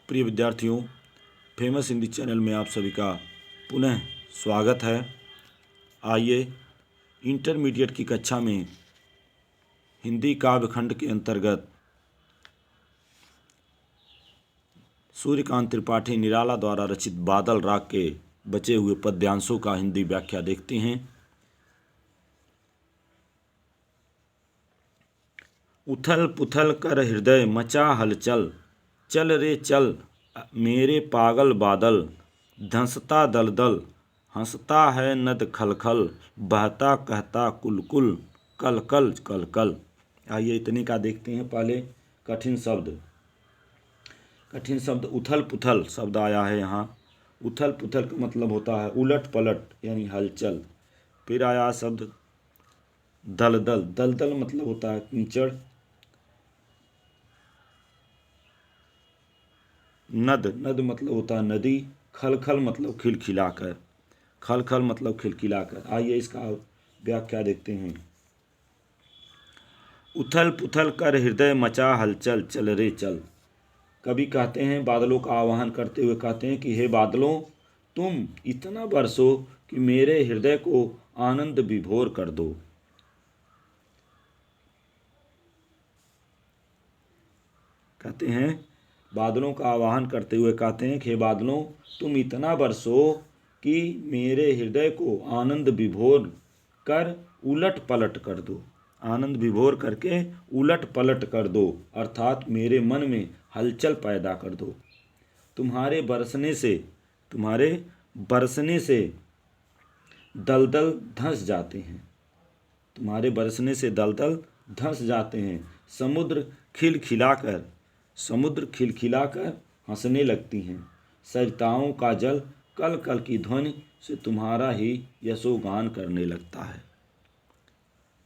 प्रिय विद्यार्थियों, famous Hindi channel में आप सभी का पुनः स्वागत है। आइए इंटरमीडिएट की कक्षा में हिंदी काव्यखंड के अंतर्गत सूर्यकांत त्रिपाठी निराला द्वारा रचित बादल राग के बचे हुए पद्यांशों का हिंदी व्याख्या देखते हैं। उथल पुथल कर हृदय मचा हलचल, चल रे चल मेरे पागल बादल, धंसता दलदल हंसता है नद खलखल, बहता कहता कुलकुल कलकल कलकल। आइए इतने का देखते हैं। पहले कठिन शब्द उथल पुथल शब्द आया है यहाँ। उथल पुथल का मतलब होता है उलट पलट यानी हलचल। फिर आया शब्द दलदल। दलदल मतलब होता है कीचड़। नद मतलब होता है नदी। खलखल मतलब खिलखिलाकर। खलखल मतलब खिलखिलाकर। आइए इसका व्याख्या देखते हैं। उथल पुथल कर हृदय मचा हलचल, चल रे चल। कवि कहते हैं, बादलों का आह्वान करते हुए कहते हैं कि हे बादलों, तुम इतना बरसो कि मेरे हृदय को आनंद विभोर कर दो। कहते हैं, बादलों का आह्वान करते हुए कहते हैं कि हे बादलों, तुम इतना बरसो कि मेरे हृदय को आनंद विभोर कर उलट पलट कर दो। आनंद विभोर करके उलट पलट कर दो, अर्थात मेरे मन में हलचल पैदा कर दो। तुम्हारे बरसने से दलदल धंस जाते हैं। तुम्हारे बरसने से दलदल धंस जाते हैं। समुद्र खिलखिलाकर हंसने लगती हैं। सरिताओं का जल कल कल की ध्वनि से तुम्हारा ही यशोगान करने लगता है।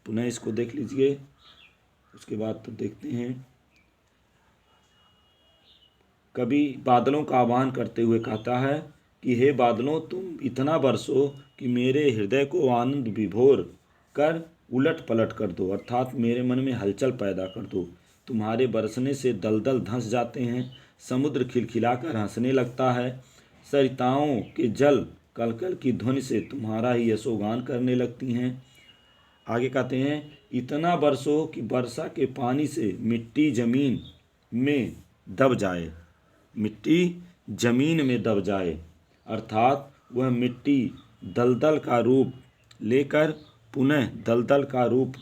पुनः इसको देख लीजिए। उसके बाद तो देखते हैं। कवि बादलों का आह्वान करते हुए कहता है कि हे बादलों, तुम इतना बरसो कि मेरे हृदय को आनंद विभोर कर उलट पलट कर दो, अर्थात मेरे मन में हलचल पैदा कर दो। तुम्हारे बरसने से दलदल धंस जाते हैं। समुद्र खिलखिलाकर हंसने लगता है। सरिताओं के जल कलकल की ध्वनि से तुम्हारा ही यशोगान करने लगती हैं। आगे कहते हैं, इतना बरसो कि वर्षा के पानी से मिट्टी जमीन में दब जाए, अर्थात वह मिट्टी दलदल का रूप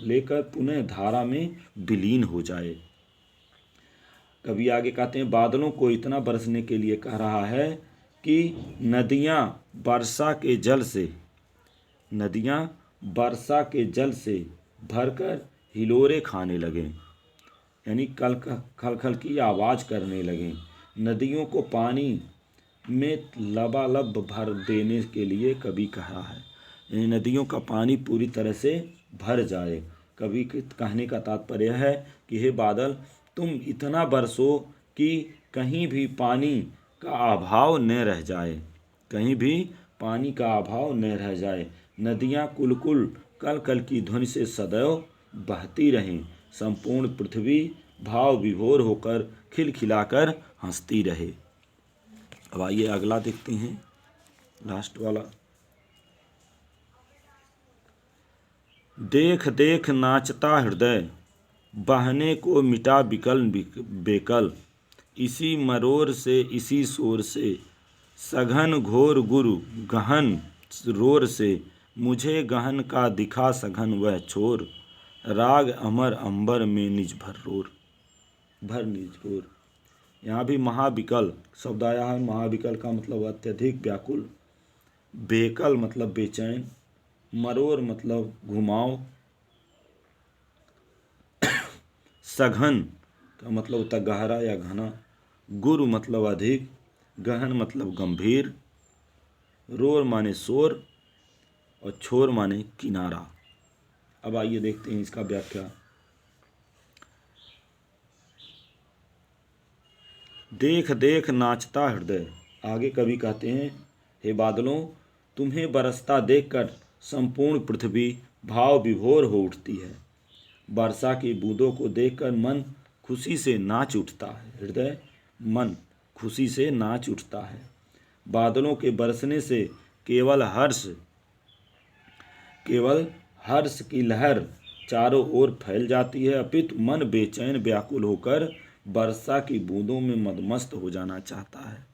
लेकर पुनः धारा में विलीन हो जाए। कवि आगे कहते हैं, बादलों को इतना बरसने के लिए कह रहा है कि नदियाँ वर्षा के जल से भरकर हिलोरे खाने लगें, यानी खलखल की आवाज़ करने लगें। नदियों को पानी में लबालब भर देने के लिए कवि कहा है, यानी नदियों का पानी पूरी तरह से भर जाए। कवि के कहने का तात्पर्य है कि हे बादल, तुम इतना बरसो कि कहीं भी पानी का अभाव न रह जाए। नदियाँ कुलकुल कल कल की ध्वनि से सदैव बहती रहें। संपूर्ण पृथ्वी भाव विभोर होकर खिलखिलाकर हंसती रहे। अब आइए अगला देखते हैं, लास्ट वाला। देख देख नाचता हृदय, बहने को मिटा बिकल बेकल, इसी मरोर से इसी शोर से, सघन घोर गुरु गहन रोर से, मुझे गहन का दिखा सघन वह छोर, राग अमर अंबर में निज भर निज। यहाँ भी महाविकल शब्द आया है। महाविकल का मतलब अत्यधिक व्याकुल। बेकल मतलब बेचैन। मरोर मतलब घुमाव। सघन का मतलब होता गहरा या घना। गुरु मतलब अधिक। गहन मतलब गंभीर। रोर माने शोर और छोर माने किनारा। अब आइए देखते हैं इसका व्याख्या। देख देख नाचता हृदय। आगे कवि कहते हैं, हे बादलों, तुम्हें बरसता देखकर संपूर्ण पृथ्वी भाव विभोर हो उठती है। वर्षा की बूंदों को देखकर मन खुशी से नाच उठता है। हृदय मन खुशी से नाच उठता है। बादलों के बरसने से केवल हर्ष की लहर चारों ओर फैल जाती है, अपितु मन बेचैन व्याकुल होकर वर्षा की बूंदों में मदमस्त हो जाना चाहता है।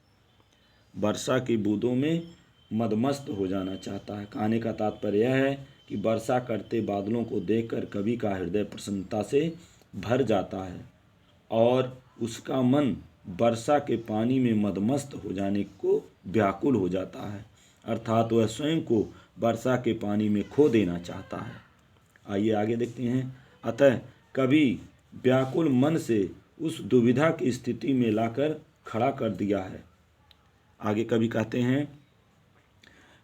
वर्षा की बूंदों में मदमस्त हो जाना चाहता है। कहने का तात्पर्य यह है कि वर्षा करते बादलों को देखकर कवि का हृदय प्रसन्नता से भर जाता है और उसका मन वर्षा के पानी में मदमस्त हो जाने को व्याकुल हो जाता है, अर्थात वह स्वयं को वर्षा के पानी में खो देना चाहता है। आइए आगे देखते हैं। अतः कवि व्याकुल मन से उस दुविधा की स्थिति में लाकर खड़ा कर दिया है। आगे कवि कहते हैं,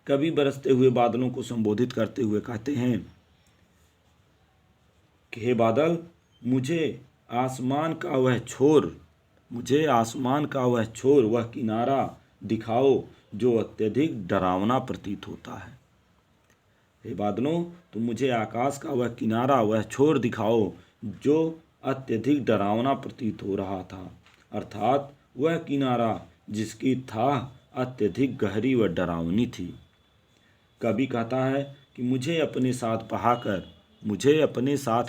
कवि बरसते हुए बादलों को संबोधित करते हुए कहते हैं कि हे बादल, मुझे आसमान का वह छोर, वह किनारा दिखाओ जो अत्यधिक डरावना प्रतीत होता है। हे बादलों, तुम मुझे आकाश का वह किनारा, वह छोर दिखाओ जो अत्यधिक डरावना प्रतीत हो रहा था, अर्थात वह किनारा जिसकी थाह अत्यधिक गहरी व डरावनी थी। कवि कहता है कि मुझे अपने साथ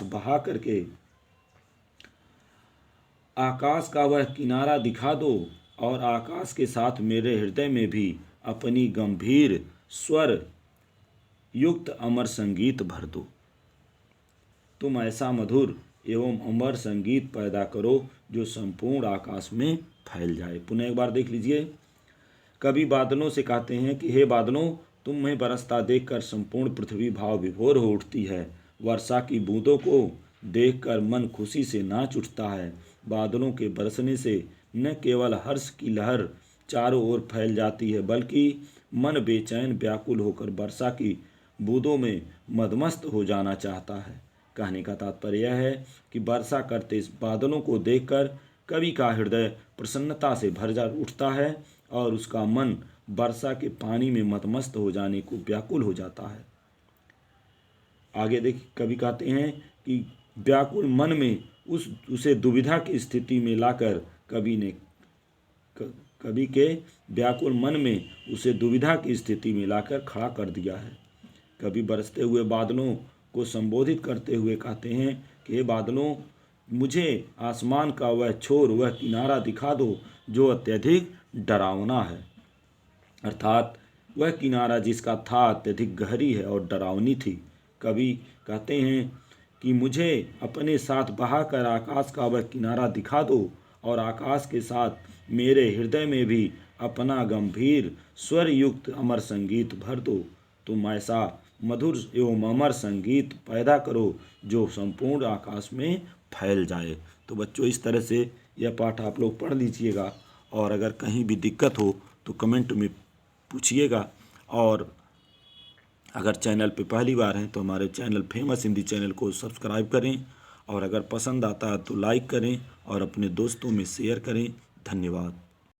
बहा करके आकाश का वह किनारा दिखा दो और आकाश के साथ मेरे हृदय में भी अपनी गंभीर स्वर युक्त अमर संगीत भर दो। तुम ऐसा मधुर एवं अमर संगीत पैदा करो जो संपूर्ण आकाश में फैल जाए। पुनः एक बार देख लीजिए। कवि बादलों से कहते हैं कि हे बादलों, तुम्हें बरसता देखकर संपूर्ण पृथ्वी भाव विभोर हो उठती है। वर्षा की बूंदों को देखकर मन खुशी से नाच उठता है। बादलों के बरसने से न केवल हर्ष की लहर चारों ओर फैल जाती है, बल्कि मन बेचैन व्याकुल होकर वर्षा की बूंदों में मदमस्त हो जाना चाहता है। कहने का तात्पर्य यह है कि वर्षा करते इस बादलों को देखकर कवि का हृदय प्रसन्नता से भर जा उठता है और उसका मन वर्षा के पानी में मदमस्त हो जाने को व्याकुल हो जाता है। आगे देखिए, कवि कहते हैं कि व्याकुल मन में उसे दुविधा की स्थिति में लाकर कवि के व्याकुल मन में उसे दुविधा की स्थिति में लाकर खड़ा कर दिया है। कवि बरसते हुए बादलों को संबोधित करते हुए कहते हैं कि हे बादलों, मुझे आसमान का वह छोर, वह किनारा दिखा दो जो अत्यधिक डरावना है, अर्थात वह किनारा जिसका था अत्यधिक गहरी है और डरावनी थी। कवि कहते हैं कि मुझे अपने साथ बहाकर आकाश का वह किनारा दिखा दो और आकाश के साथ मेरे हृदय में भी अपना गंभीर स्वर युक्त अमर संगीत भर दो। तुम ऐसा मधुर एवं अमर संगीत पैदा करो जो संपूर्ण आकाश में फैल जाए। तो बच्चों, इस तरह से यह पाठ आप लोग पढ़ लीजिएगा और अगर कहीं भी दिक्कत हो तो कमेंट में पूछिएगा। और अगर चैनल पे पहली बार हैं तो हमारे चैनल फेमस हिंदी चैनल को सब्सक्राइब करें और अगर पसंद आता है तो लाइक करें और अपने दोस्तों में शेयर करें। धन्यवाद।